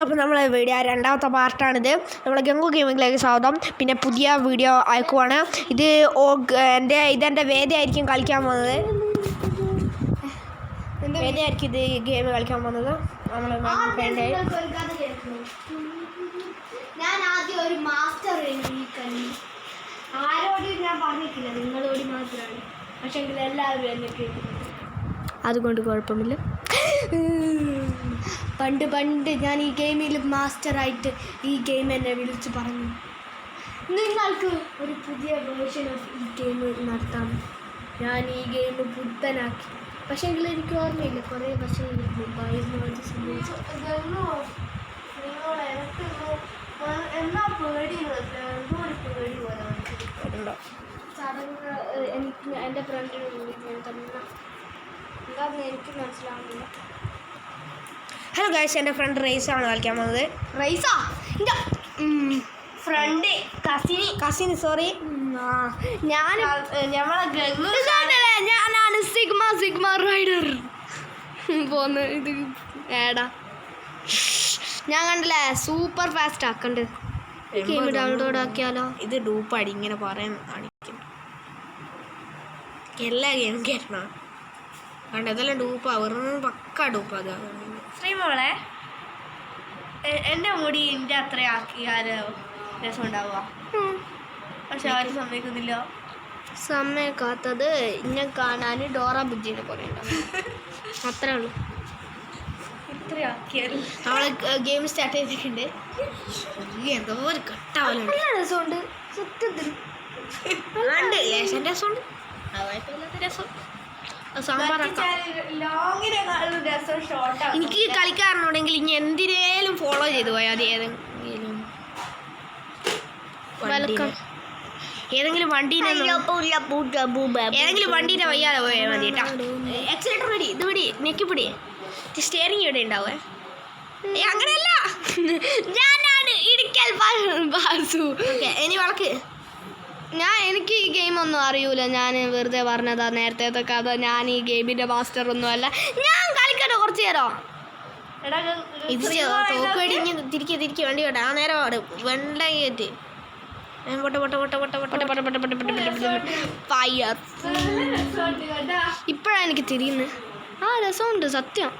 അപ്പോൾ നമ്മളെ വീഡിയോ രണ്ടാമത്തെ പാർട്ടാണിത്. നമ്മളെ ഗംഗു ഗെയിമിങ്ങിലേക്ക് സ്വാഗതം. പിന്നെ പുതിയ വീഡിയോ അയക്കുവാണ്. ഇതെൻ്റെ വേദിയായിരിക്കും കളിക്കാൻ പോകുന്നത്. വേദിയായിരിക്കും ഇത് ഗെയിം കളിക്കാൻ പോകുന്നത്. ഞാൻ ആദ്യം ഒരു മാസ്റ്റർ ആരോടും ഞാൻ പറഞ്ഞിട്ടില്ല, നിങ്ങളോട് മാത്രമാണ്. പക്ഷെ എങ്കിൽ എല്ലാവരും എന്നെ കേൾക്കുന്നു, അതുകൊണ്ട് കുഴപ്പമില്ല. പണ്ട് ഞാൻ ഈ ഗെയിമിൽ മാസ്റ്ററായിട്ട് ഈ ഗെയിം എന്നെ വിളിച്ച് പറഞ്ഞു, നിങ്ങൾക്ക് ഒരു പുതിയ വേർഷൻ ഓഫ് ഈ ഗെയിം നടത്താം. ഞാൻ ഈ ഗെയിം പുത്തനാക്കി. പക്ഷേ എങ്കിൽ എനിക്ക് ഓർമ്മയില്ല, കുറേ വർഷങ്ങൾക്ക് മുമ്പായിരുന്നു അത് സംഭവിച്ചു. എന്നാ പേടി പോലെ ചടങ്ങ് എനിക്ക് എൻ്റെ ഫ്രണ്ടിന് വിളിക്കാൻ തന്നെ എന്താണെന്ന് എനിക്ക് മനസ്സിലാവുന്നില്ല. ഹലോ ഗൈസ്, എൻ്റെ ഫ്രണ്ട് റൈസാണ് കളിക്കാൻ പോകുന്നത്. റൈസാ എൻ്റെ ഫ്രണ്ട് കസിന് സോറി. ഞാനാണ് സിഗ്മ റൈഡർ പോന്ന്. ഇത് ഏടാ ഞാൻ കണ്ടില്ലേ, സൂപ്പർ ഫാസ്റ്റ് ആക്കണ്ട്. ഗെയിം ഡൗൺലോഡ് ആക്കിയാലോ? ഇത് ഡൂപ്പാടി ഇങ്ങനെ പറയാൻ കാണിക്കും. എല്ലാ ഗെയിമും കേട്ടണം കണ്ട ഇതെല്ലാം ഡൂപ്പാ, വെറുതെ പക്ക ഡൂപ്പാ. ശ്രീമോളെ, എൻ്റെ മുടി എൻ്റെ അത്ര ആക്കിയാലോ രസം ഉണ്ടാവുക? പക്ഷെ ആരും സമ്മതിക്കുന്നില്ല. സമ്മതിക്കാത്തത് ഇന്നെ കാണാൻ ഡോറ ബുജ്ജിനെ പോലെ ഉണ്ടാവും, അത്രേ ഉള്ളൂ. ഇത്ര ആക്കിയാൽ നമ്മൾ ഗെയിം സ്റ്റാർട്ട് ചെയ്തിട്ടുണ്ട്. എന്തോ ഒരു കട്ടാവലുണ്ട്. രസമുണ്ട് സത്യത്തിൽ. ലേശം രസമുണ്ട്, രസം എനിക്ക് കളിക്കാറുണ്ടെങ്കിൽ ഇനി എന്തിനേലും ഫോളോ ചെയ്തു പോയാൽ മതി. ഏതെങ്കിലും വണ്ടീനെ വയ്യാതെ പോയാൽ മതി കേട്ടോ. എക്സിലേറ്റർ പിടി, ഇത് പിടി, നെക്കിപ്പിടി, സ്റ്റിയറിംഗ് ഇവിടെ ഉണ്ടാവേ. അങ്ങനെയല്ല, ഞാനാണ് ഇടിക്കൽ ബാസു. ഇനി വളക്ക്. എനിക്ക് ഈ ഗെയിമൊന്നും അറിയൂല, ഞാൻ വെറുതെ പറഞ്ഞതാ നേരത്തെ കഥ. ഞാൻ ഈ ഗെയിമിൻ്റെ മാസ്റ്റർ ഒന്നുമല്ല. ഞാൻ കളിക്കട്ടെ കുറച്ച് നേരം. ഇത് തോക്കടി തിരികെ വണ്ടി വേണ്ട. ആ നേരം പാട് വെണ്ട കയറ്റി ഫയർ. ഇപ്പോഴാണ് എനിക്ക് തിരിയുന്നത്. രസമുണ്ട് സത്യം.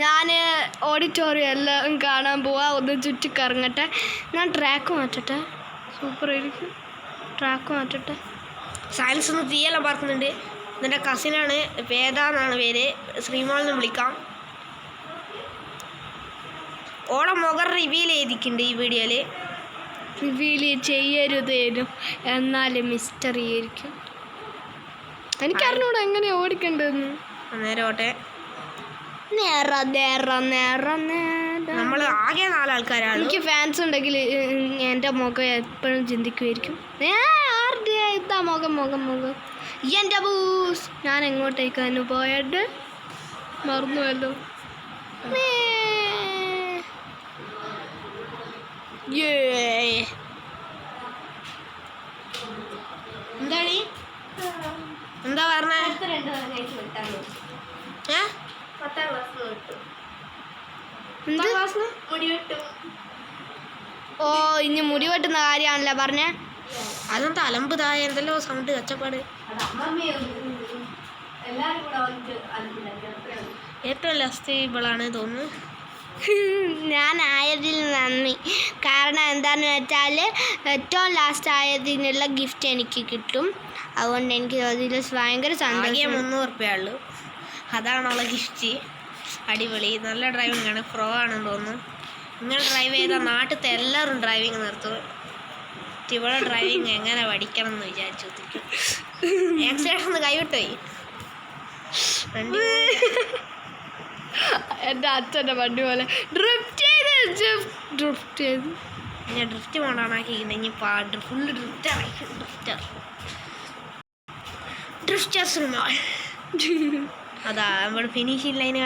ഞാൻ ഓഡിറ്റോറിയം എല്ലാം കാണാൻ പോവാ. ഒന്ന് ചുറ്റിക്കറങ്ങട്ടെ. ഞാൻ ട്രാക്ക് മാറ്റട്ടെ, സൂപ്പറായിരിക്കും. ട്രാക്ക് മാറ്റട്ടെ. സയൻസ് ഒന്ന് തീയെല്ലാം പറക്കുന്നുണ്ട്. എൻ്റെ കസിനാണ്, വേദ എന്നാണ് പേര്. ശ്രീമോളെന്ന് വിളിക്കാം. ഓളെ മുഖം റിവീൽ ചെയ്തിട്ടുണ്ട് ഈ വീഡിയോയിൽ. റിവീൽ ചെയ്യരുതേനും, എന്നാലും മിസ്റ്ററി ആയിരിക്കും. എനിക്കറിഞ്ഞൂടെ എങ്ങനെ ഓടിക്കണ്ടെന്ന്. നേരെ ഓട്ടെ. നമ്മൾ ആകെ 4 ആൾക്കാരാണ്. എനിക്ക് ഫാൻസ് ഉണ്ടെങ്കിൽ എൻ്റെ മുഖം എപ്പോഴും ചിന്തിക്കുമായിരിക്കും. ഇതാ മുഖം എൻ്റെ ബൂസ്. ഞാൻ എങ്ങോട്ടേക്കാണ് പോയത് മറന്നുവല്ലോ. എന്താ പറഞ്ഞേ? ഓ, ഇനി മുടി വെട്ടുന്ന കാര്യമാണല്ലേ പറഞ്ഞേ? അതെന്താ അലമ്പതായ എന്തെല്ലോ സൗണ്ട് കച്ചപ്പാട്. ഏറ്റവും ലാസ്റ്റ് ഇവളാണ് തോന്നുന്നു. ഞാൻ ആയതിൽ നന്ദി. കാരണം എന്താണെന്ന് വെച്ചാൽ ഏറ്റവും ലാസ്റ്റ് ആയതിനുള്ള ഗിഫ്റ്റ് എനിക്ക് കിട്ടും. അതുകൊണ്ട് എനിക്ക് അതിൽ ഭയങ്കര സന്തോഷം. 300 ഉള്ളൂ. അതാണുള്ള ഗിഫ്റ്റ്. അടിപൊളി, നല്ല ഡ്രൈവിംഗ് ആണ്. പ്രോ ആണെന്ന് തോന്നുന്നു. നിങ്ങൾ ഡ്രൈവ് ചെയ്താൽ നാട്ടിലത്തെ എല്ലാവരും ഡ്രൈവിങ് നിർത്തും. ഇവിടെ ഡ്രൈവിങ് എങ്ങനെ പഠിക്കണം എന്ന് വിചാരിച്ചു. ആക്സിഡന്റ് ഒന്ന് കൈവിട്ടുപോയി. എൻ്റെ അച്ഛൻ്റെ വണ്ടി പോലെ ഡ്രിഫ്റ്റ് ചെയ്ത് ഞാൻ ഡ്രിഫ്റ്റ് മോഡാണാക്കിയിട്ടുണ്ട്. ഇനി ഫുള്ള് ഡ്രിഫ്റ്റർ അതാ നമ്മുടെ ഫിനിഷിംഗ് ലൈന്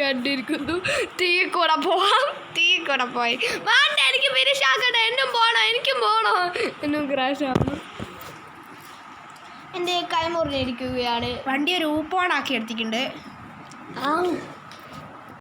കണ്ടിരിക്കുന്നു. തീ കൂടെ പോയി വേണ്ട, എനിക്ക് ഫിനിഷ് ആക്കട്ടെ. എനിക്കും പോണോ എന്നും ക്രാഷ് ആവുന്നു. എൻ്റെ കൈ മുറിഞ്ഞിരിക്കുകയാണ്. വണ്ടി ഒരു ഊപ്പോണാക്കി എടുത്തിട്ടുണ്ട്. ആ